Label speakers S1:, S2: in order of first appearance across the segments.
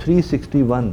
S1: 361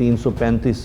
S1: 335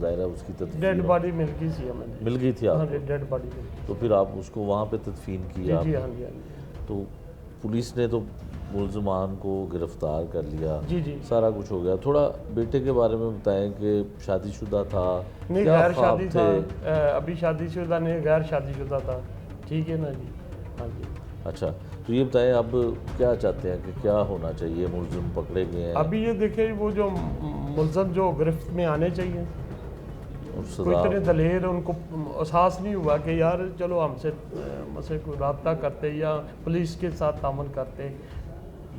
S2: ظاہر ہے اس کی
S3: ڈیڈ
S2: تدفین
S3: باڈی مل گئی سی ہمیں.
S2: مل گئی تھی
S3: ہاں
S2: آپ
S3: جی
S2: کو؟
S3: ڈیڈ باڈی مل گئی.
S2: تو پھر آپ اس کو وہاں پہ تدفین
S3: جی
S2: کیا؟
S3: جی ہاں جی ہاں جی.
S2: تو پولیس نے تو ملزمان کو گرفتار کر لیا،
S3: جی جی.
S2: سارا کچھ ہو گیا. تھوڑا بیٹے کے بارے میں بتائیں کہ شادی شدہ تھا،
S3: نہیں
S2: کیا
S3: غیر
S2: خواب
S3: شادی
S2: تھے؟
S3: تھا. ابھی شادی شدہ نہیں غیر شادی شدہ تھا. ٹھیک ہے نا جی. ہاں جی.
S2: اچھا تو یہ بتائیں اب کیا چاہتے ہیں کہ کیا ہونا چاہیے؟ ملزم پکڑے گئے ہیں
S3: ابھی یہ دیکھیں وہ جو ملزم جو گرفت میں آنے چاہیے،
S2: اور
S3: کوئی
S2: سزا
S3: اتنے دلیر ان کو احساس نہیں ہوا کہ یار چلو ہم سے کوئی رابطہ کرتے یا پولیس کے ساتھ تعاون کرتے.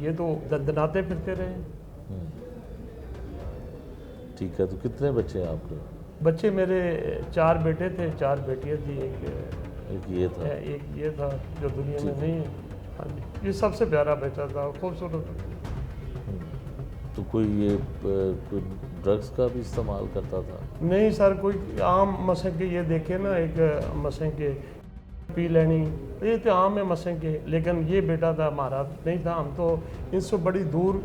S3: یہ تو دندناتے پھرتے رہے.
S2: ٹھیک ہے. تو کتنے بچے ہیں آپ کے؟
S3: بچے میرے 4 بیٹے تھے، 4 بیٹیاں تھیں.
S2: ایک یہ تھا.
S3: ایک یہ تھا جو دنیا میں نہیں ہے. ہاں جی. یہ سب سے پیارا بیٹا تھا، خوبصورت.
S2: تو کوئی یہ کوئی ڈرگس کا بھی استعمال کرتا تھا؟
S3: نہیں سر، کوئی عام مثلا کہ یہ دیکھیں نا، ایک مثلا کہ پی لینی یہ تو عام ہے مثلا کہ، لیکن یہ بیٹا تھا ہمارا نہیں تھا. ہم تو ان سے بڑی دور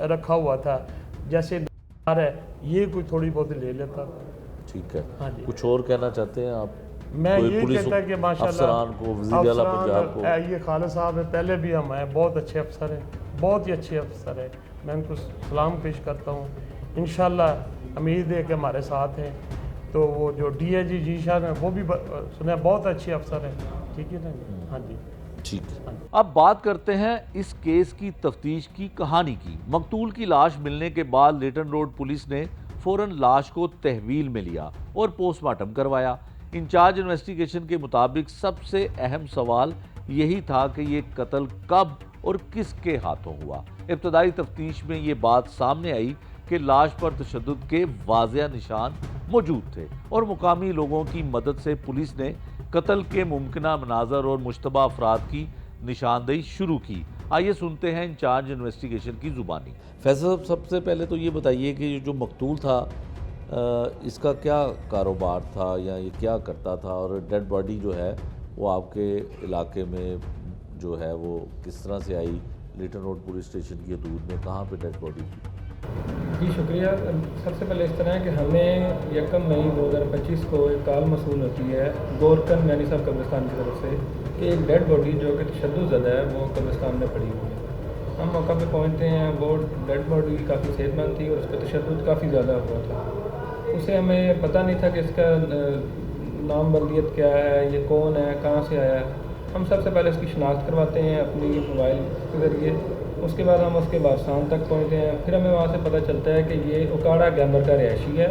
S3: رکھا ہوا تھا. جیسے ہے یہ کوئی تھوڑی بہت لے لیتا.
S2: ٹھیک ہے.
S3: ہاں جی.
S2: کچھ اور کہنا چاہتے ہیں آپ؟
S3: میں
S2: کوئی
S3: یہ
S2: پولیس
S3: کہتا کہ ماشاءاللہ
S2: افسران کو، وزیر اعلیٰ پنجاب کو؟
S3: یہ خالد صاحب ہے، پہلے بھی ہم ہیں، بہت اچھے افسر ہیں، بہت ہی اچھے افسر ہیں. میں ان کو سلام پیش کرتا ہوں. انشاءاللہ امید ہے کہ ہمارے ساتھ ہیں. تو وہ جو ڈی اے جی ذیشان ہیں وہ بھی سنا بہت اچھے افسر ہیں. ٹھیک ہے نا. ہاں جی.
S2: ٹھیک ہے.
S3: اب
S2: بات کرتے ہیں اس کیس کی تفتیش کی کہانی کی. مقتول کی لاش ملنے کے بعد لیٹن روڈ پولیس نے فوراً لاش کو تحویل میں لیا اور پوسٹ مارٹم کروایا. انچارج انویسٹیگیشن کے مطابق سب سے اہم سوال یہی تھا کہ یہ قتل کب اور کس کے ہاتھوں ہوا. ابتدائی تفتیش میں یہ بات سامنے آئی کہ لاش پر تشدد کے واضح نشان موجود تھے اور مقامی لوگوں کی مدد سے پولیس نے قتل کے ممکنہ مناظر اور مشتبہ افراد کی نشاندہی شروع کی. آئیے سنتے ہیں انچارج انویسٹیگیشن کی زبانی. فیصل صاحب، سب سے پہلے تو یہ بتائیے کہ جو مقتول تھا اس کا کیا کاروبار تھا یا یہ کیا کرتا تھا، اور ڈیڈ باڈی جو ہے وہ آپ کے علاقے میں جو ہے وہ کس طرح سے آئی؟ لیٹن روڈ پولیس اسٹیشن کی حدود میں کہاں پہ ڈیڈ باڈی تھی؟
S4: جی شکریہ. سب سے پہلے اس طرح ہے کہ ہمیں 1 مئی 2025 کو ایک کال موصول ہوتی ہے گورکن مینی صاحب قبرستان کی طرف سے کہ ایک ڈیڈ باڈی جو کہ تشدد زدہ ہے وہ قبرستان میں پڑی ہوئی ہے. ہم موقع پہ پہنچتے ہیں. وہ ڈیڈ باڈی کافی صحت مند تھی اور اس پہ تشدد کافی زیادہ ہوا تھا. اسے ہمیں پتہ نہیں تھا کہ اس کا نام بلدیت کیا ہے، یہ کون ہے، کہاں سے آیا ہے. ہم سب سے پہلے اس کی شناخت کرواتے ہیں اپنی موبائل کے ذریعے. اس کے بعد ہم اس کے وارثان تک پہنچتے ہیں. پھر ہمیں وہاں سے پتہ چلتا ہے کہ یہ اکاڑا گیمبر کا رہائشی ہے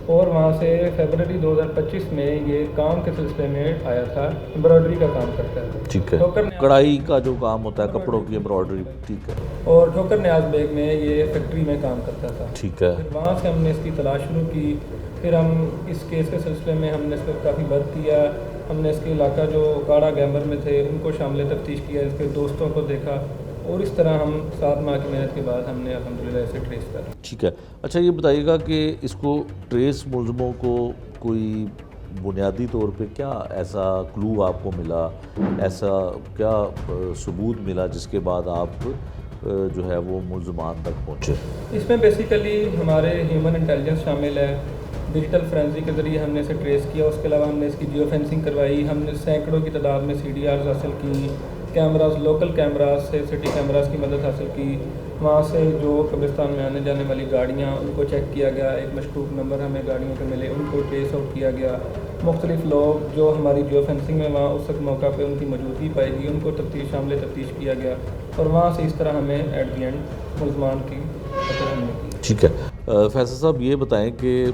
S4: اور وہاں سے فیبرری 2025 میں یہ کام کے سلسلے میں آیا تھا. امبرائڈری کا کام کرتا ہے.
S2: ٹھیک ہے. کڑھائی کا جو کام ہوتا ہے، کپڑوں کی امبرائڈری. ٹھیک ہے.
S4: اور ٹھوکر نیاز بیگ میں یہ فیکٹری میں کام کرتا تھا.
S2: ٹھیک ہے.
S4: پھر وہاں سے ہم نے اس کی تلاش شروع کی. پھر ہم اس کیس کے سلسلے میں ہم نے اس پر کافی ورک کیا. ہم نے اس کے علاقہ جو اکاڑا گیمبر میں تھے ان کو شامل تفتیش کیا، اس کے دوستوں کو دیکھا، اور اس طرح ہم 7 ماہ کی محنت کے بعد ہم نے الحمدللہ اسے ٹریس کر.
S2: ٹھیک ہے. اچھا یہ بتائیے گا کہ اس کو ٹریس ملزموں کو کوئی بنیادی طور پہ کیا ایسا کلو آپ کو ملا، ایسا کیا ثبوت ملا جس کے بعد آپ جو ہے وہ ملزمان تک پہنچے؟
S4: اس میں بیسیکلی ہمارے ہیومن انٹیلیجنس شامل ہے. ڈیجیٹل فرینزی کے ذریعے ہم نے اسے ٹریس کیا. اس کے علاوہ ہم نے اس کی جیو فینسنگ کروائی. ہم نے سینکڑوں کی تعداد میں CDRs حاصل کی. کیمراز، لوکل کیمراز سے سٹی کیمراز کی مدد حاصل کی. وہاں سے جو قبرستان میں آنے جانے والی گاڑیاں ان کو چیک کیا گیا. ایک مشکوک نمبر ہمیں گاڑیوں کے ملے، ان کو ٹریس آؤٹ کیا گیا. مختلف لوگ جو ہماری جیو فینسنگ میں وہاں اس وقت موقع پہ ان کی موجودگی پائی گئی، ان کو شامل تفتیش کیا گیا. اور وہاں سے اس طرح ہمیں ایٹ دی اینڈ ملزمان کی قتل ہم نے کی.
S2: ٹھیک ہے. فیصل صاحب یہ بتائیں کہ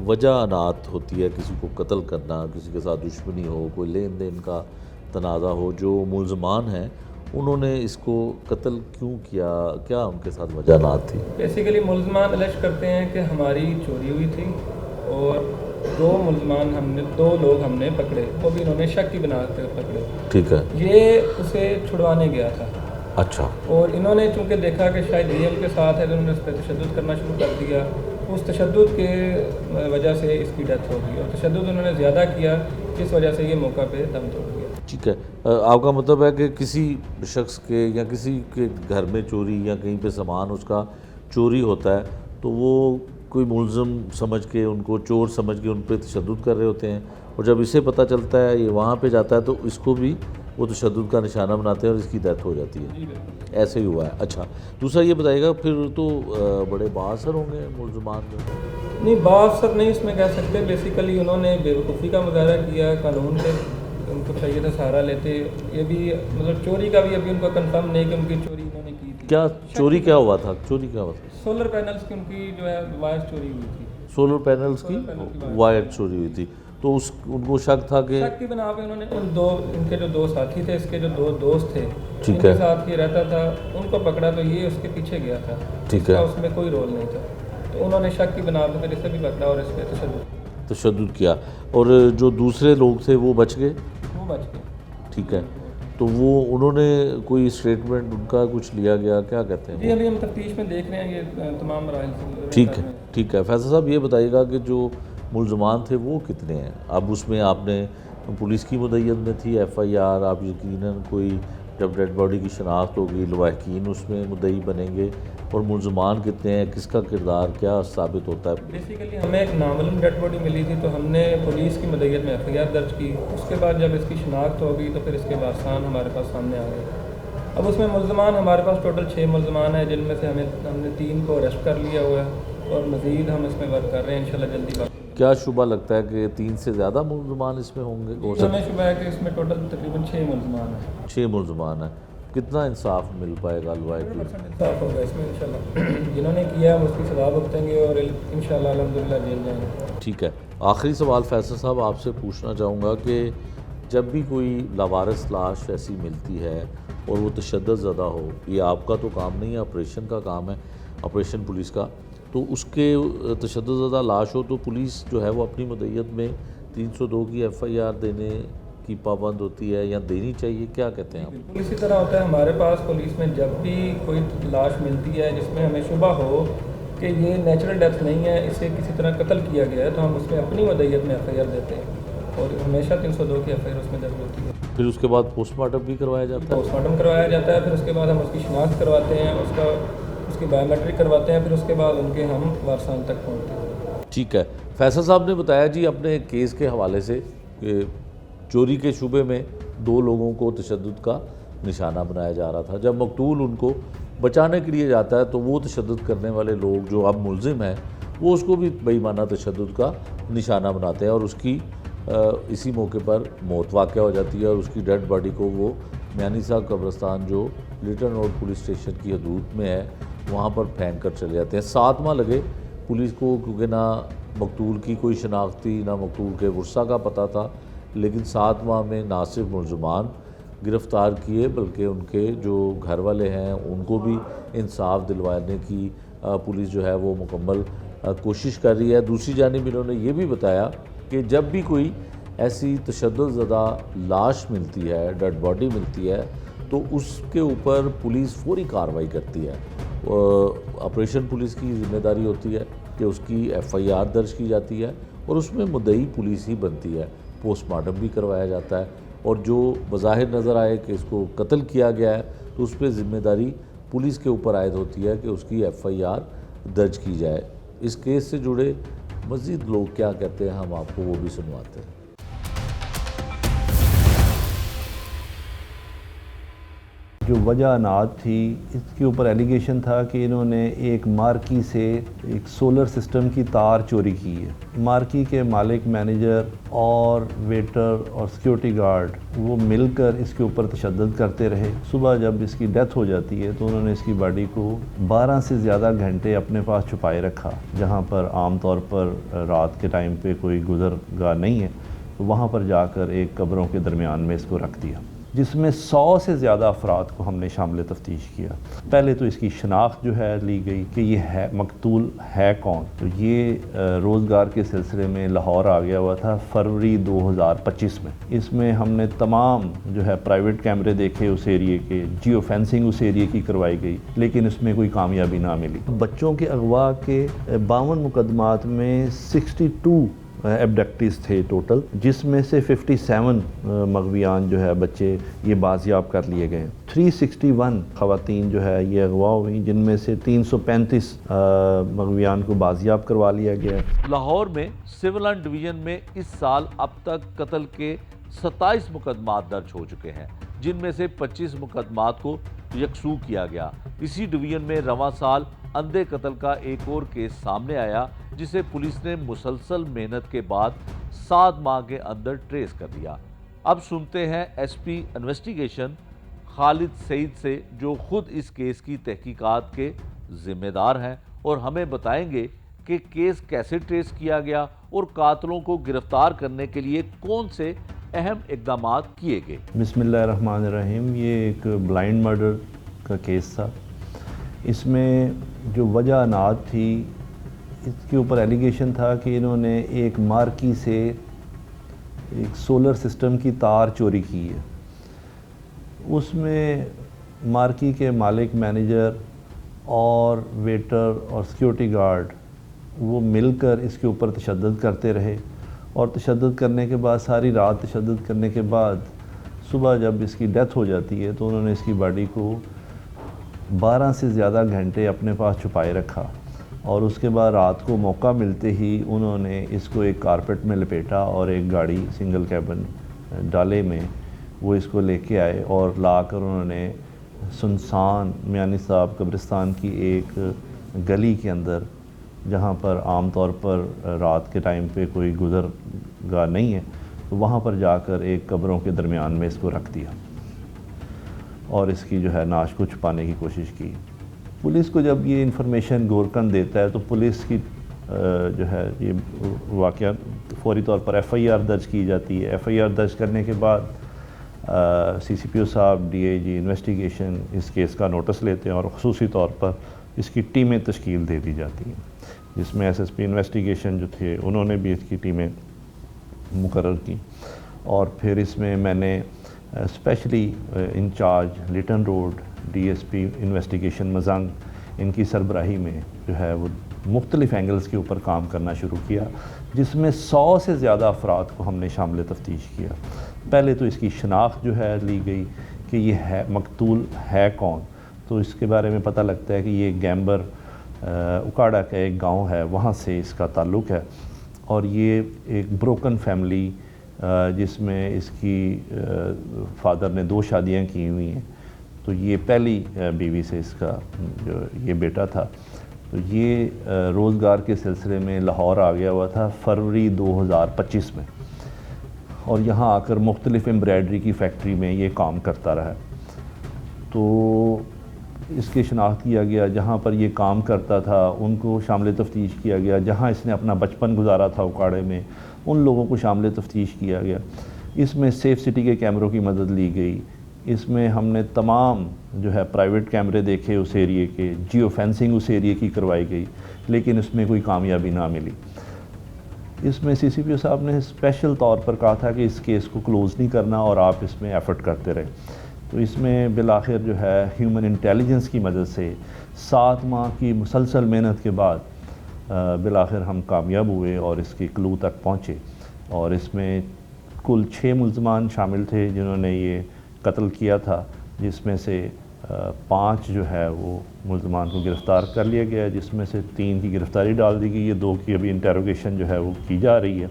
S2: وجہ انات ہوتی ہے کسی کو قتل کرنا، کسی کے ساتھ دشمنی ہو، کوئی لین دین کا تنازع ہو. جو ملزمان ہیں انہوں نے اس کو قتل کیوں کیا؟ کیا ان کے ساتھ وجہ انات تھی؟
S4: بیسیکلی ملزمان الج کرتے ہیں کہ ہماری چوری ہوئی تھی اور 2 لوگ ہم نے پکڑے، وہ بھی انہوں نے شک کی بنا کر پکڑے.
S2: ٹھیک ہے.
S4: یہ اسے چھڑوانے گیا تھا.
S2: اچھا.
S4: اور انہوں نے چونکہ دیکھا کہ شاید یہ ان کے ساتھ ہے تو انہوں نے اس پہ تشدد کرنا شروع کر دیا. اس تشدد کے وجہ سے اس کی ڈیتھ ہو گئی، اور تشدد انہوں نے زیادہ کیا جس وجہ سے یہ موقع پہ دم توڑ گیا.
S2: ٹھیک ہے. آپ کا مطلب ہے کہ کسی شخص کے یا کسی کے گھر میں چوری یا کہیں پہ سامان اس کا چوری ہوتا ہے تو وہ کوئی ملزم سمجھ کے ان کو چور سمجھ کے ان پہ تشدد کر رہے ہوتے ہیں، اور جب اسے پتہ چلتا ہے یہ وہاں پہ جاتا ہے تو اس کو بھی وہ تشدد کا نشانہ بناتے ہیں اور اس کی ڈیتھ ہو جاتی ہے. ایسے ہی ہوا ہے. اچھا دوسرا یہ بتائیے گا پھر تو بڑے بااثر ہوں گے ملزمان میں؟
S4: نہیں بااثر نہیں اس میں کہہ سکتے، بیسیکلی انہوں نے بیوقوفی کا مظاہرہ کیا، قانون کے ان کو چاہیے تھا سہارا لیتے. یہ بھی مطلب چوری کا بھی ابھی ان کو کنفرم نہیں کہ ان کی چوری انہوں نے کی تھی.
S2: کیا چوری کیا ہوا تھا؟ چوری کیا ہوا تھا؟
S4: سولر پینلز کی ان کی جو ہے وائر چوری ہوئی تھی.
S2: سولر پینلز کی وائر چوری ہوئی تھی، تو ان کو شک تھا کہ
S4: شک کی بنا پہ انہوں نے ان کے جو دو ساتھی تھے، اس کے جو دو دوست تھے
S2: ٹھیک
S4: ان کے
S2: ہے.
S4: ساتھ یہ رہتا تھا، ان کو پکڑا تو یہ اس کے پیچھے گیا تھا.
S2: ٹھیک ہے.
S4: اس میں کوئی رول نہیں تھا، تو انہوں نے شک کی بنا پہ پھر اسے بھی پکڑا اور اس پہ
S2: تشدد کیا. اور جو دوسرے لوگ تھے وہ بچ گئے؟
S4: وہ بچ گئے.
S2: ٹھیک ہے. تو وہ انہوں نے کوئی اسٹیٹمنٹ ان کا کچھ لیا گیا؟ کیا کہتے ہیں؟
S4: جی ابھی ہم تفتیش میں دیکھ رہے ہیں یہ تمام مراحل.
S2: ٹھیک ہے ٹھیک ہے. فیصل صاحب یہ بتائیے گا کہ جو ملزمان تھے وہ کتنے ہیں؟ اب اس میں آپ نے پولیس کی مدعیت میں تھی ایف آئی آر، آپ یقیناً کوئی جب ڈیڈ باڈی کی شناخت ہوگی لواحقین اس میں مدعی بنیں گے، اور ملزمان کتنے ہیں، کس کا کردار کیا ثابت ہوتا ہے؟
S4: بیسیکلی ہمیں ایک نامعلوم ڈیڈ باڈی ملی تھی تو ہم نے پولیس کی مدعیت میں ایف آئی آر درج کی. اس کے بعد جب اس کی شناخت ہوگی تو پھر اس کے وارثان ہمارے پاس سامنے آ گئے. اب اس میں ملزمان ہمارے پاس ٹوٹل 6 ملزمان ہیں، جن میں سے ہم نے 3 کو اریسٹ کر لیا ہوا ہے اور مزید ہم اس میں ورک کر رہے ہیں انشاءاللہ جلدی بات.
S2: کیا شبہ لگتا ہے کہ 3 سے زیادہ ملزمان اس میں ہوں گے؟
S4: ہمیں شبہ ہے کہ اس میں ٹوٹل تقریباً 6 ملزمان ہیں.
S2: 6 ملزمان ہیں. کتنا انصاف مل پائے گا لواحقین؟
S4: انصاف ہوگا اس میں انشاءاللہ. جنہوں نے کیا ہے اس کی سزا بھگتیں گے اور انشاءاللہ الحمدللہ جیل جائیں گے.
S2: ٹھیک ہے. آخری سوال فیصل صاحب آپ سے پوچھنا چاہوں گا کہ جب بھی کوئی لاوارث لاش ایسی ملتی ہے اور وہ تشدد زدہ ہو، یہ آپ کا تو کام نہیں ہے، آپریشن کا کام ہے، آپریشن پولیس کا، تو اس کے تشدد زدہ لاش ہو تو پولیس جو ہے وہ اپنی مدعیت میں 302 کی ایف آئی آر دینے کی پابند ہوتی ہے یا دینی چاہیے؟ کیا کہتے ہیں آپ؟
S4: بالکل اسی طرح ہوتا ہے ہمارے پاس پولیس میں جب بھی کوئی لاش ملتی ہے جس میں ہمیں شبہ ہو کہ یہ نیچرل ڈیتھ نہیں ہے، اسے کسی طرح قتل کیا گیا ہے، تو ہم اس میں اپنی مدعیت میں ایف آئی آر دیتے ہیں اور ہمیشہ 302 کی ایف آئی آر اس میں درج ہوتی ہے.
S2: پھر اس کے بعد پوسٹ مارٹم بھی کروایا جاتا ہے؟
S4: پوسٹ مارٹم کروایا جاتا ہے، پھر اس کے بعد ہم اس کی شناخت کرواتے ہیں، اس کی بایو میٹرک کرواتے ہیں، پھر اس کے بعد ان کے ہم وارثان تک پہنچتے ہیں.
S2: ٹھیک ہے. فیصل صاحب نے بتایا جی اپنے کیس کے حوالے سے کہ چوری کے شبے میں 2 لوگوں کو تشدد کا نشانہ بنایا جا رہا تھا. جب مقتول ان کو بچانے کے لیے جاتا ہے تو وہ تشدد کرنے والے لوگ جو اب ملزم ہیں وہ اس کو بھی بے ایمانہ تشدد کا نشانہ بناتے ہیں اور اس کی اسی موقع پر موت واقع ہو جاتی ہے اور اس کی ڈیڈ باڈی کو وہ میانی صاحب قبرستان جو لٹل روڈ پولیس اسٹیشن کی حدود میں ہے وہاں پر پھینک کر چلے جاتے ہیں. 7 ماہ لگے پولیس کو کیونکہ نہ مقتول کی کوئی شناخت تھی نہ مقتول کے ورثہ کا پتہ تھا، لیکن 7 ماہ میں نہ صرف ملزمان گرفتار کیے بلکہ ان کے جو گھر والے ہیں ان کو بھی انصاف دلوانے کی پولیس جو ہے وہ مکمل کوشش کر رہی ہے. دوسری جانب انہوں نے یہ بھی بتایا کہ جب بھی کوئی ایسی تشدد زدہ لاش ملتی ہے، ڈیڈ باڈی ملتی ہے، تو اس کے اوپر پولیس فوری کارروائی کرتی ہے. آپریشن پولیس کی ذمہ داری ہوتی ہے کہ اس کی ایف آئی آر درج کی جاتی ہے اور اس میں مدعی پولیس ہی بنتی ہے. پوسٹ مارٹم بھی کروایا جاتا ہے اور جو بظاہر نظر آئے کہ اس کو قتل کیا گیا ہے تو اس پہ ذمہ داری پولیس کے اوپر عائد ہوتی ہے کہ اس کی ایف آئی آر درج کی جائے. اس کیس سے جڑے مزید لوگ کیا کہتے ہیں ہم آپ کو وہ بھی سنواتے ہیں.
S1: جو وجہ اناج تھی اس کے اوپر ایلیگیشن تھا کہ انہوں نے ایک مارکی سے ایک سولر سسٹم کی تار چوری کی ہے. مارکی کے مالک مینیجر اور ویٹر اور سیکیورٹی گارڈ وہ مل کر اس کے اوپر تشدد کرتے رہے. صبح جب اس کی ڈیتھ ہو جاتی ہے تو انہوں نے اس کی باڈی کو 12 سے زیادہ گھنٹے اپنے پاس چھپائے رکھا. جہاں پر عام طور پر رات کے ٹائم پہ کوئی گزرگاہ نہیں ہے تو وہاں پر جا کر ایک قبروں کے درمیان میں اس کو رکھ دیا، جس میں 100 سے زیادہ افراد کو ہم نے شامل تفتیش کیا. پہلے تو اس کی شناخت جو ہے لی گئی کہ یہ ہے مقتول ہے کون. تو یہ روزگار کے سلسلے میں لاہور آ گیا ہوا تھا فروری 2025 میں. اس میں ہم نے تمام جو ہے پرائیویٹ کیمرے دیکھے اس ایریے کے، جیو فینسنگ اس ایریے کی کروائی گئی، لیکن اس میں کوئی کامیابی نہ ملی. بچوں کے اغوا کے 52 مقدمات میں 62 ایبڈکٹیز تھے ٹوٹل، جس میں سے 57 مغویان جو ہے بچے یہ بازیاب کر لیے گئے۔ 361 خواتین جو ہے یہ اغوا ہوئیں، جن میں سے 335 مغویان کو بازیاب کروا لیا گیا۔
S2: لاہور میں سول لائن ڈویژن میں اس سال اب تک قتل کے 27 مقدمات درج ہو چکے ہیں، جن میں سے 25 مقدمات کو یکسو کیا گیا۔ اسی ڈویژن میں رواں سال اندھے قتل کا ایک اور کیس سامنے آیا، جسے پولیس نے مسلسل محنت کے بعد 7 ماہ کے اندر ٹریس کر لیا۔ اب سنتے ہیں ایس پی انویسٹیگیشن خالد سعید سے، جو خود اس کیس کی تحقیقات کے ذمہ دار ہیں، اور ہمیں بتائیں گے کہ کیس کیسے ٹریس کیا گیا اور قاتلوں کو گرفتار کرنے کے لیے کون سے اہم اقدامات کیے گئے۔
S1: بسم اللہ الرحمن الرحیم۔ یہ ایک بلائنڈ مرڈر کا کیس تھا۔ اس میں جو وجہ نات تھی، اس کے اوپر ایلیگیشن تھا کہ انہوں نے ایک مارکی سے ایک سولر سسٹم کی تار چوری کی ہے۔ اس میں مارکی کے مالک، مینیجر اور ویٹر اور سیکیورٹی گارڈ وہ مل کر اس کے اوپر تشدد کرتے رہے، اور تشدد کرنے کے بعد ساری رات تشدد کرنے کے بعد صبح جب اس کی ڈیتھ ہو جاتی ہے تو انہوں نے اس کی باڈی کو 12 سے زیادہ گھنٹے اپنے پاس چھپائے رکھا، اور اس کے بعد رات کو موقع ملتے ہی انہوں نے اس کو ایک کارپیٹ میں لپیٹا اور ایک گاڑی سنگل کیبن ڈالے میں وہ اس کو لے کے آئے، اور لا کر انہوں نے سنسان میانی صاحب قبرستان کی ایک گلی کے اندر، جہاں پر عام طور پر رات کے ٹائم پہ کوئی گزرگاہ نہیں ہے، تو وہاں پر جا کر ایک قبروں کے درمیان میں اس کو رکھ دیا اور اس کی جو ہے نعش کو چھپانے کی کوشش کی۔ پولیس کو جب یہ انفارمیشن گورکن دیتا ہے تو پولیس کی جو ہے یہ واقعہ فوری طور پر ایف آئی آر درج کی جاتی ہے۔ ایف آئی آر درج کرنے کے بعد سی سی پی او صاحب، ڈی اے جی انویسٹیگیشن اس کیس کا نوٹس لیتے ہیں، اور خصوصی طور پر اس کی ٹیمیں تشکیل دے دی جاتی ہیں، جس میں ایس ایس پی انویسٹیگیشن جو تھے انہوں نے بھی اس کی ٹیمیں مقرر کی، اور پھر اس میں میں نے specially incharge Lytton road D S P investigation Mozang, ان کی سربراہی میں جو ہے وہ مختلف اینگلز کے اوپر کام کرنا شروع کیا، جس میں 100 سے زیادہ افراد کو ہم نے شامل تفتیش کیا۔ پہلے تو اس کی شناخت جو ہے لی گئی کہ یہ ہے مقتول ہے کون، تو اس کے بارے میں پتہ لگتا ہے کہ یہ گیمبر اکاڑا کا ایک گاؤں ہے، وہاں سے اس کا تعلق ہے، اور یہ ایک بروکن فیملی جس میں اس کی فادر نے 2 شادیاں کی ہوئی ہیں، تو یہ پہلی بیوی سے اس کا جو یہ بیٹا تھا، تو یہ روزگار کے سلسلے میں لاہور آ گیا ہوا تھا فروری 2025 میں، اور یہاں آ کر مختلف ایمبرائڈری کی فیکٹری میں یہ کام کرتا رہا۔ تو اس کی شناخت کیا گیا، جہاں پر یہ کام کرتا تھا ان کو شامل تفتیش کیا گیا، جہاں اس نے اپنا بچپن گزارا تھا اکاڑے میں ان لوگوں کو شامل تفتیش کیا گیا۔ اس میں سیف سٹی کے کیمروں کی مدد لی گئی، اس میں ہم نے تمام جو ہے پرائیویٹ کیمرے دیکھے اس ایریے کے، جیو فینسنگ اس ایریے کی کروائی گئی، لیکن اس میں کوئی کامیابی نہ ملی۔ اس میں سی سی پی او صاحب نے اسپیشل طور پر کہا تھا کہ اس کیس کو کلوز نہیں کرنا اور آپ اس میں ایفرٹ کرتے رہے، تو اس میں بالآخر جو ہے ہیومن انٹیلیجنس کی مدد سے 7 ماہ کی مسلسل محنت کے بعد بالآخر ہم کامیاب ہوئے اور اس کی کلو تک پہنچے، اور اس میں کل 6 ملزمان شامل تھے جنہوں نے یہ قتل کیا تھا، جس میں سے 5 جو ہے وہ ملزمان کو گرفتار کر لیا گیا، جس میں سے 3 کی گرفتاری ڈال دی گئی ہے، 2 کی ابھی انٹیروگیشن جو ہے وہ کی جا رہی ہے،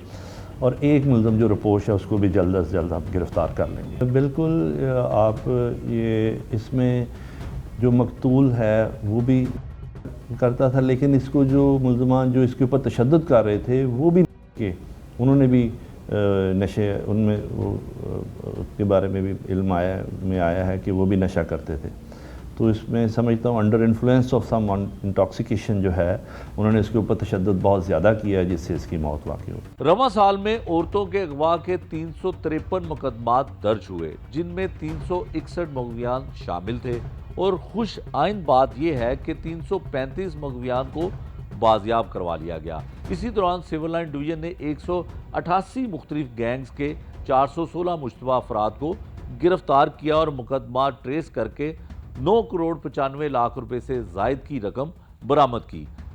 S1: اور 1 ملزم جو رپوش ہے اس کو بھی جلد از جلد ہم گرفتار کر لیں گے۔ بالکل آپ یہ اس میں جو مقتول ہے وہ بھی کرتا تھا، لیکن اس کو جو ملزمان جو اس کے اوپر تشدد کر رہے تھے وہ بھی کہ انہوں نے بھی نشے ان میں وہ کے بارے میں بھی علم آیا ہے کہ وہ بھی نشہ کرتے تھے، تو اس میں سمجھتا ہوں under influence of some intoxication جو ہے انہوں نے اس کے اوپر تشدد بہت زیادہ کیا جس سے اس کی موت واقع ہوئی۔
S2: رواں سال میں عورتوں کے اغوا کے 353 مقدمات درج ہوئے، جن میں 361 مغویان شامل تھے، اور خوش آئند بات یہ ہے کہ 335 مغویان کو بازیاب کروا لیا گیا۔ اسی دوران سول لائن ڈویژن نے 188 مختلف گینگز کے 416 مشتبہ افراد کو گرفتار کیا اور مقدمات ٹریس کر کے 9 کروڑ 95 لاکھ روپے سے زائد کی رقم برآمد کی۔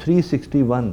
S1: 361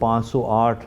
S1: 508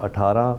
S1: 18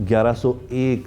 S1: 1101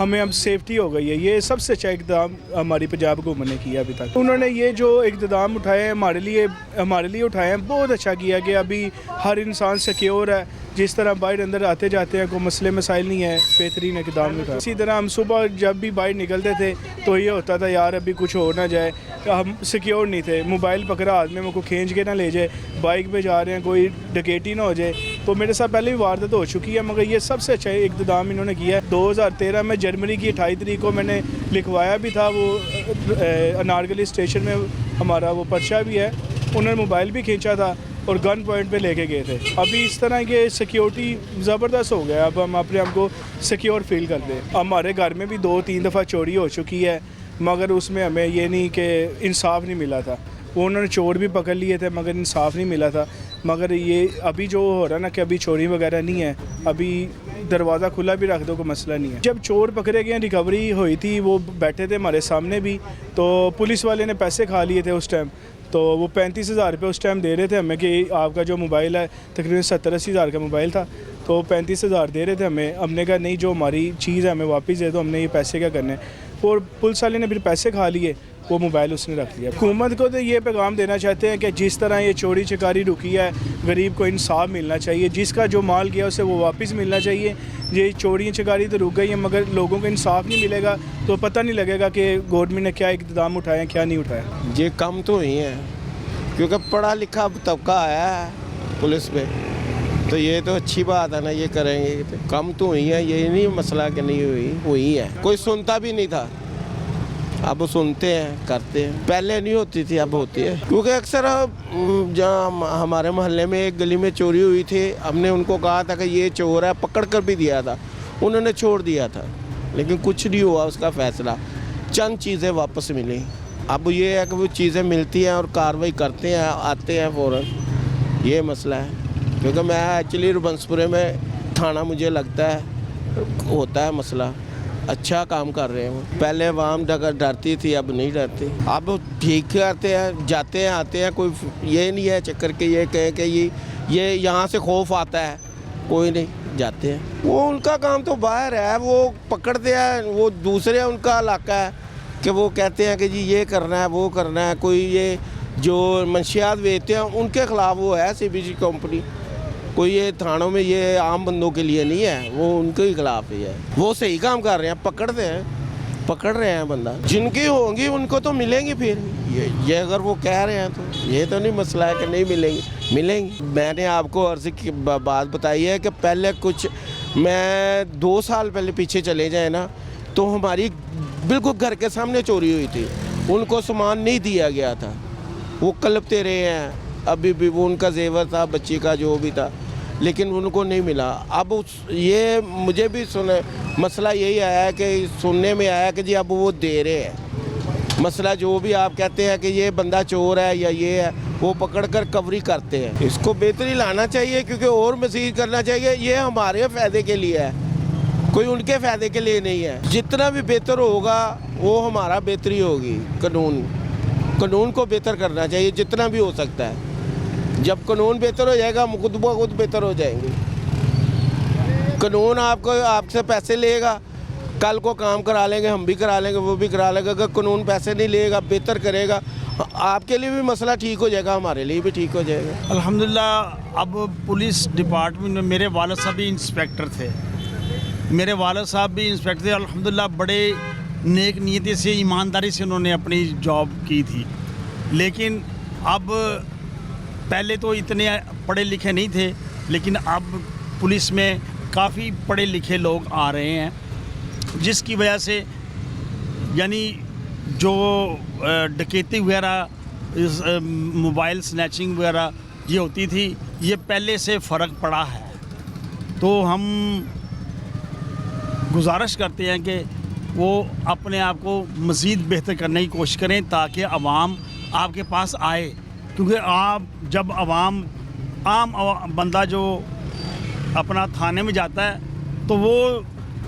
S5: ہمیں اب سیفٹی ہو گئی ہے. یہ سب سے اچھا اقدام ہماری پنجاب گورنمنٹ نے کیا ابھی تک. انہوں نے یہ جو اقدام اٹھائے ہیں ہمارے لیے اٹھائے ہیں, بہت اچھا کیا کہ ابھی ہر انسان سیکیور ہے. جس طرح باہر اندر آتے جاتے ہیں کوئی مسئلے مسائل نہیں ہے, بہترین اقدام اٹھایا. اسی طرح ہم صبح جب بھی باہر نکلتے تھے تو یہ ہوتا تھا یار ابھی کچھ ہو نہ جائے, ہم سیکیور نہیں تھے. موبائل پکڑا ہاتھ میں, کو کھینچ کے نہ لے جائے, بائک پہ جا رہے ہیں کوئی ڈکیٹی نہ ہو جائے. تو میرے ساتھ پہلے بھی واردات ہو چکی ہے, مگر یہ سب سے اچھا اقتدام انہوں نے کیا ہے. 2013 میں جنوری کی 28 تاریخ کو میں نے لکھوایا بھی تھا, وہ انارگلی اسٹیشن میں ہمارا وہ پرچہ بھی ہے. انہوں نے موبائل بھی کھینچا تھا اور گن پوائنٹ پہ لے کے گئے تھے. ابھی اس طرح کے سیکیورٹی زبردست ہو گیا, اب ہم اپنے آپ کو سیکیور فیل کرتے ہیں. ہمارے گھر میں بھی 2-3 دفعہ چوری ہو چکی ہے, مگر اس میں ہمیں یہ نہیں کہ انصاف نہیں ملا تھا. وہ انہوں نے چور بھی پکڑ لیے تھے مگر انصاف نہیں ملا تھا. مگر یہ ابھی جو ہو رہا نا کہ ابھی چوری وغیرہ نہیں ہے, ابھی دروازہ کھلا بھی رکھ دو کوئی مسئلہ نہیں ہے. جب چور پکڑے گئے ریکوری ہوئی تھی, وہ بیٹھے تھے ہمارے سامنے بھی, تو پولیس والے نے پیسے کھا لیے تھے اس ٹائم. تو وہ 35,000 روپے اس ٹائم دے رہے تھے ہمیں کہ آپ کا جو موبائل ہے تقریباً 70-80 ہزار کا موبائل تھا, تو 35,000 دے رہے تھے ہمیں. ہم نے کہا نہیں, جو ہماری چیز ہے ہمیں واپس دے دو, ہم نے یہ پیسے کیا کرنے. اور پولیس والے نے پھر پیسے کھا لیے, وہ موبائل اس نے رکھ لیا. حکومت کو تو یہ پیغام دینا چاہتے ہیں کہ جس طرح یہ چوری چکاری رکی ہے, غریب کو انصاف ملنا چاہیے. جس کا جو مال گیا اسے وہ واپس ملنا چاہیے. یہ چوری چکاری تو رک گئی ہیں, مگر لوگوں کو انصاف نہیں ملے گا تو پتہ نہیں لگے گا کہ گورنمنٹ نے کیا اقدام اٹھائے ہیں کیا نہیں اٹھایا.
S6: یہ کم تو ہی ہیں کیونکہ پڑھا لکھا طبقہ آیا ہے پولیس پہ, تو یہ تو اچھی بات ہے نا, یہ کریں گے. کم تو ہوئی ہیں, یہ نہیں مسئلہ کہ نہیں ہوئی ہے. کوئی سنتا بھی نہیں تھا, اب سنتے ہیں کرتے ہیں. پہلے نہیں ہوتی تھی, اب ہوتی ہے. کیونکہ اکثر جہاں ہمارے محلے میں ایک گلی میں چوری ہوئی تھی, ہم نے ان کو کہا تھا کہ یہ چور ہے, پکڑ کر بھی دیا تھا, انہوں نے چھوڑ دیا تھا, لیکن کچھ نہیں ہوا اس کا فیصلہ. چند چیزیں واپس ملی. اب یہ ہے کہ وہ چیزیں ملتی ہیں اور کارروائی کرتے ہیں, آتے ہیں فوراً. یہ مسئلہ ہے. کیونکہ میں ایکچولی ربنسپورے میں تھانہ مجھے لگتا ہے ہوتا ہے مسئلہ. اچھا کام کر رہے ہیں. پہلے عوام ڈرتی تھی, اب نہیں ڈرتی. اب ٹھیک کرتے ہیں, جاتے ہیں آتے ہیں. کوئی یہ نہیں ہے چکر کہ یہ کہیں کہ یہ یہاں سے خوف آتا ہے, کوئی نہیں, جاتے ہیں. وہ ان کا کام تو باہر ہے, وہ پکڑتے ہیں. وہ دوسرے ان کا علاقہ ہے کہ وہ کہتے ہیں کہ جی یہ کرنا ہے وہ کرنا ہے. کوئی یہ جو منشیات بیچتے ہیں ان کے خلاف وہ ہے CBG کمپنی. کوئی یہ تھانوں میں یہ عام بندوں کے لیے نہیں ہے, وہ ان کے ہی خلاف ہی ہے. وہ صحیح کام کر رہے ہیں, پکڑ رہے ہیں بندہ. جن کی ہوں گی ان کو تو ملیں گی. پھر یہ اگر وہ کہہ رہے ہیں تو یہ تو نہیں مسئلہ ہے کہ نہیں ملیں گی. میں نے آپ کو عرض کی بات بتائی ہے کہ پہلے کچھ میں 2 سال پہلے پیچھے چلے جائیں نا, تو ہماری بالکل گھر کے سامنے چوری ہوئی تھی. ان کو سامان نہیں دیا گیا تھا, وہ کلپتے رہے ہیں. ابھی بھی وہ ان کا زیور تھا, بچی کا جو بھی تھا, لیکن ان کو نہیں ملا. اب یہ مجھے بھی مسئلہ یہی آیا ہے کہ سننے میں آیا کہ جی اب وہ دے رہے ہیں. مسئلہ جو بھی آپ کہتے ہیں کہ یہ بندہ چور ہے یا یہ ہے, وہ پکڑ کر کوری کرتے ہیں. اس کو بہتری لانا چاہیے کیونکہ اور مزید کرنا چاہیے. یہ ہمارے فائدے کے لیے ہے, کوئی ان کے فائدے کے لیے نہیں ہے. جتنا بھی بہتر ہوگا وہ ہمارا بہتری ہوگی. قانون کو بہتر کرنا چاہیے جتنا بھی ہو سکتا ہے. جب قانون بہتر ہو جائے گا خود بخود بہتر ہو جائیں گے. قانون آپ سے پیسے لے گا, کل کو کام کرا لیں گے, ہم بھی کرا لیں گے, وہ بھی کرا لیں گے. اگر قانون پیسے نہیں لے گا, بہتر کرے گا, آپ کے لیے بھی مسئلہ ٹھیک ہو جائے گا, ہمارے لیے بھی ٹھیک ہو جائے گا.
S7: الحمدللہ اب پولیس ڈپارٹمنٹ میں میرے والد صاحب بھی انسپیکٹر تھے. الحمدللہ بڑے نیک نیتی سے, ایمانداری سے انہوں نے اپنی جاب کی تھی. لیکن اب پہلے تو اتنے پڑھے لکھے نہیں تھے, لیکن اب پولیس میں کافی پڑھے لکھے لوگ آ رہے ہیں, جس کی وجہ سے یعنی جو ڈکیتی وغیرہ, موبائل سنیچنگ وغیرہ یہ ہوتی تھی, یہ پہلے سے فرق پڑا ہے. تو ہم گزارش کرتے ہیں کہ وہ اپنے آپ کو مزید بہتر کرنے کی کوشش کریں تاکہ عوام آپ کے پاس آئے. کیونکہ آپ جب عام بندہ جو اپنا تھانے میں جاتا ہے تو وہ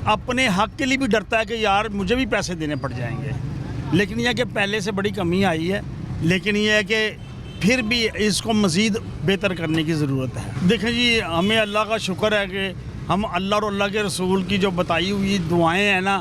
S7: اپنے حق کے لیے بھی ڈرتا ہے کہ یار مجھے بھی پیسے دینے پڑ جائیں گے. لیکن یہ کہ پہلے سے بڑی کمی آئی ہے, لیکن یہ ہے کہ پھر بھی اس کو مزید بہتر کرنے کی ضرورت ہے. دیکھیں جی, ہمیں اللہ کا شکر ہے کہ ہم اللہ اور اللہ کے رسول کی جو بتائی ہوئی دعائیں ہیں نا,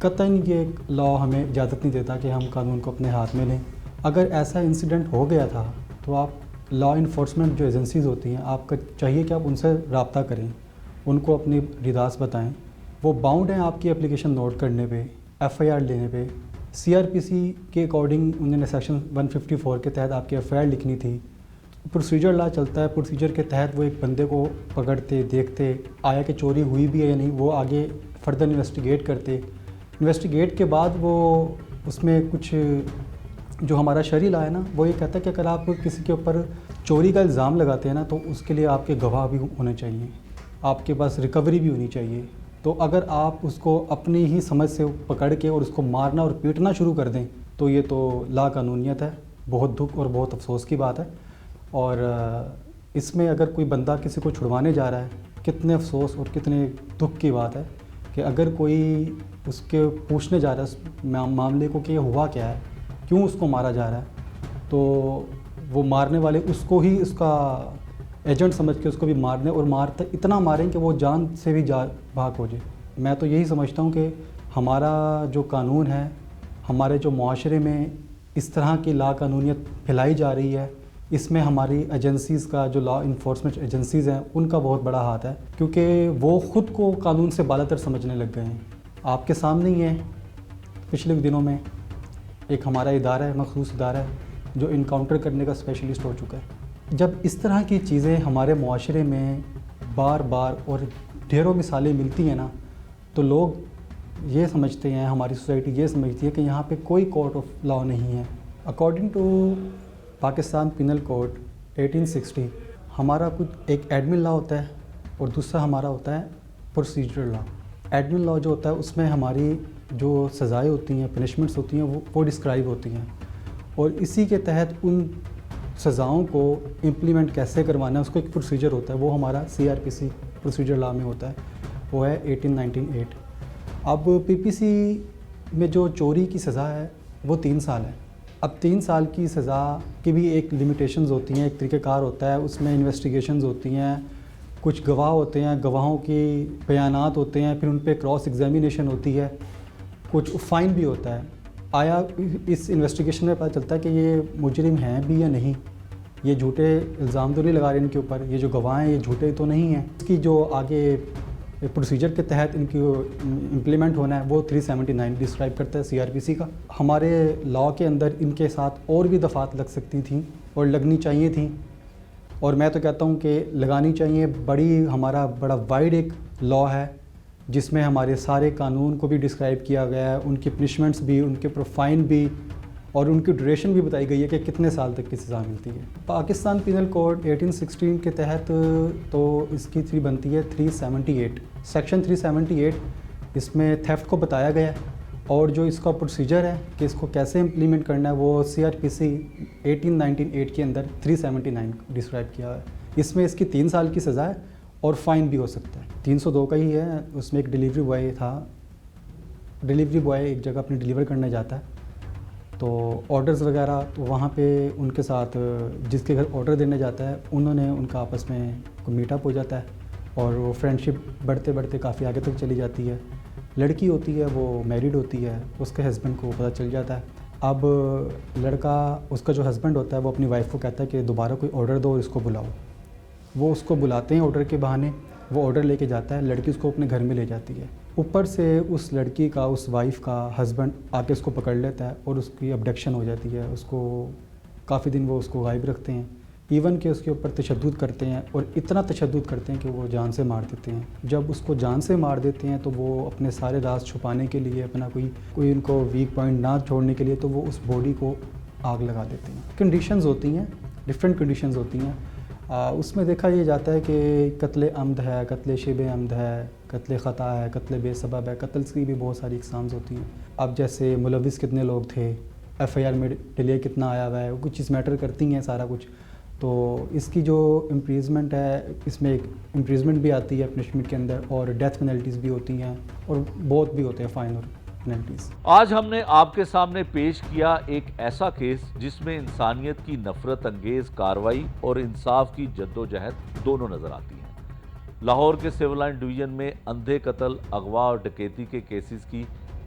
S8: قطعاً یہ لا ہمیں اجازت نہیں دیتا کہ ہم قانون کو اپنے ہاتھ میں لیں. اگر ایسا انسیڈنٹ ہو گیا تھا تو آپ لا انفورسمنٹ جو ایجنسیز ہوتی ہیں آپ کا چاہیے کہ آپ ان سے رابطہ کریں, ان کو اپنی رداعت بتائیں. وہ باؤنڈ ہیں آپ کی اپلیکیشن نوٹ کرنے پہ, ایف آئی آر لینے پہ. سی آر پی سی کے اکارڈنگ انہوں نے سیکشن 154 کے تحت آپ کی ایف آئی آر لکھنی تھی. پروسیجر لا چلتا ہے, پروسیجر کے تحت وہ ایک بندے کو پکڑتے, دیکھتے آیا کہ چوری ہوئی بھی ہے یا نہیں, وہ آگے فردر انویسٹیگیٹ کرتے. انویسٹیگیٹ کے بعد وہ اس میں کچھ جو ہمارا شرعی لا ہے نا وہ یہ کہتا ہے کہ اگر آپ کسی کے اوپر چوری کا الزام لگاتے ہیں نا تو اس کے لیے آپ کے گواہ بھی ہونے چاہیے, آپ کے پاس ریکوری بھی ہونی چاہیے. تو اگر آپ اس کو اپنی ہی سمجھ سے پکڑ کے اور اس کو مارنا اور پیٹنا شروع کر دیں تو یہ تو لا قانونیت ہے. بہت دکھ اور بہت افسوس کی بات ہے. اور اس میں اگر کوئی بندہ کسی کو چھڑوانے جا رہا ہے, کتنے افسوس اور کتنے دکھ کی بات ہے کہ اگر کوئی اس کے پوچھنے جا رہا ہے اس معاملے کو کہ یہ ہوا کیا ہے, کیوں اس کو مارا جا رہا ہے, تو وہ مارنے والے اس کو ہی اس کا ایجنٹ سمجھ کے اس کو بھی مارنے اور مارتا اتنا ماریں کہ وہ جان سے بھی بھاگ ہو جائے. میں تو یہی سمجھتا ہوں کہ ہمارا جو قانون ہے, ہمارے جو معاشرے میں اس طرح کی لا قانونیت پھیلائی جا رہی ہے, اس میں ہماری ایجنسیز کا جو لا انفورسمنٹ ایجنسیز ہیں ان کا بہت بڑا ہاتھ ہے, کیونکہ وہ خود کو قانون سے بالاتر سمجھنے لگ گئے ہیں. آپ کے سامنے ہی ہے پچھلے دنوں میں ایک ہمارا ادارہ ہے, مخصوص ادارہ ہے جو انکاؤنٹر کرنے کا اسپیشلسٹ ہو چکا ہے. جب اس طرح کی چیزیں ہمارے معاشرے میں بار بار اور ڈھیروں مثالیں ملتی ہیں نا تو لوگ یہ سمجھتے ہیں, ہماری سوسائٹی یہ سمجھتی ہے کہ یہاں پہ کوئی کورٹ آف لا نہیں ہے. According to Pakistan penal code 1860 ہمارا کچھ ایک ایڈمن لا ہوتا ہے اور دوسرا ہمارا ہوتا ہے پروسیجرل لا. ایڈمن لا جو ہوتا ہے اس میں ہماری جو سزائیں ہوتی ہیں, پنشمنٹس ہوتی ہیں وہ ڈسکرائب ہوتی ہیں, اور اسی کے تحت ان سزاؤں کو امپلیمنٹ کیسے کروانا ہے اس کو ایک پروسیجر ہوتا ہے. وہ ہمارا سی آر پی سی پروسیجر لا میں ہوتا ہے, وہ ہے 1898. اب پی پی سی میں جو چوری کی سزا ہے وہ 3 سال ہے. اب 3 سال کی سزا کی بھی ایک لمیٹیشنز ہوتی ہیں, ایک طریقہ کار ہوتا ہے, اس میں انویسٹیگیشنز ہوتی ہیں, کچھ گواہ ہوتے ہیں, گواہوں کی بیانات ہوتے ہیں, پھر ان پہ کراس ایگزامینیشن ہوتی ہے, کچھ فائن بھی ہوتا ہے. آیا اس انویسٹیگیشن میں پتہ چلتا ہے کہ یہ مجرم ہیں بھی یا نہیں, یہ جھوٹے الزام تو نہیں لگا رہے ان کے اوپر, یہ جو گواہ ہیں یہ جھوٹے تو نہیں ہیں. اس کی جو آگے پروسیجر کے تحت ان کی امپلیمنٹ ہونا ہے وہ 379 ڈسکرائب کرتا ہے سی آر پی سی کا. ہمارے لا کے اندر ان کے ساتھ اور بھی دفعات لگ سکتی تھیں اور لگنی چاہیے تھیں, اور میں تو کہتا ہوں کہ لگانی چاہیے. ہمارا بڑا وائڈ ایک لا ہے جس میں ہمارے سارے قانون کو بھی ڈسکرائب کیا گیا ہے, ان کی پنشمنٹس بھی, ان کے فائن بھی, اور ان کی ڈیوریشن بھی بتائی گئی ہے کہ کتنے سال تک کی سزا ملتی ہے. پاکستان پینل کوڈ 1816 کے تحت تو اس کی 3 بنتی ہے 378 سیکشن 378. اس میں تھیفٹ کو بتایا گیا ہے, اور جو اس کا پروسیجر ہے کہ اس کو کیسے امپلیمنٹ کرنا ہے وہ سی آر پی سی 1898 کے اندر 379 ڈسکرائب کیا ہے. اس میں اس کی 3 سال کی سزا ہے اور فائن بھی ہو سکتا ہے. 302 کا ہی ہے. اس میں ایک ڈیلیوری بوائے تھا, ڈیلیوری بوائے ایک جگہ اپنی ڈیلیور کرنے جاتا ہے تو آرڈرز وغیرہ, تو وہاں پہ ان کے ساتھ جس کے گھر آرڈر دینے جاتا ہے انہوں نے ان کا آپس میں کوئی میٹ اپ ہو جاتا ہے اور وہ فرینڈ شپ بڑھتے بڑھتے کافی آگے تک چلی جاتی ہے. لڑکی ہوتی ہے وہ میریڈ ہوتی ہے, اس کے ہسبینڈ کو پتہ چل جاتا ہے. اب لڑکا, اس کا جو ہسبینڈ ہوتا ہے وہ اپنی وائف کو کہتا ہے کہ دوبارہ کوئی آرڈر دو اور اس کو بلاؤ. وہ اس کو بلاتے ہیں آرڈر کے بہانے, وہ آرڈر لے کے جاتا ہے, لڑکی اس کو اپنے گھر میں لے جاتی ہے. اوپر سے اس لڑکی کا, اس وائف کا ہسبینڈ آ کے اس کو پکڑ لیتا ہے اور اس کی ابڈکشن ہو جاتی ہے. اس کو کافی دن وہ اس کو غائب رکھتے ہیں, ایون کہ اس کے اوپر تشدد کرتے ہیں, اور اتنا تشدد کرتے ہیں کہ وہ جان سے مار دیتے ہیں. جب اس کو جان سے مار دیتے ہیں تو وہ اپنے سارے راز چھپانے کے لیے, اپنا کوئی ان کو ویک پوائنٹ نہ چھوڑنے کے لیے, تو وہ اس باڈی کو آگ لگا دیتے ہیں. کنڈیشنز ہوتی ہیں, ڈفرینٹ کنڈیشنز ہوتی ہیں. اس میں دیکھا یہ جاتا ہے کہ قتل عمد ہے, قتل شبہ عمد ہے, قتل خطا ہے, قتل بے سبب ہے. قتل کی بھی بہت ساری اقسامز ہوتی ہیں. اب جیسے ملوث کتنے لوگ تھے, ایف آئی آر میں ڈیلے کتنا آیا ہوا ہے, وہ کچھ چیز میٹر کرتی ہیں سارا کچھ. تو اس کی جو امپریزمنٹ ہے, اس میں ایک امپریزمنٹ بھی آتی ہے پنشمنٹ کے اندر, اور ڈیتھ پینلٹیز بھی ہوتی ہیں, اور بہت بھی ہوتے ہیں فائن اور پینلٹیز.
S2: آج ہم نے آپ کے سامنے پیش کیا ایک ایسا کیس جس میں انسانیت کی نفرت انگیز کارروائی اور انصاف کی جدوجہد دونوں نظر آتی ہیں. لاہور کے سول لائن ڈویژن میں اندھے قتل, اغوا اور ڈکیتی کے کیسز کی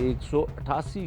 S2: 188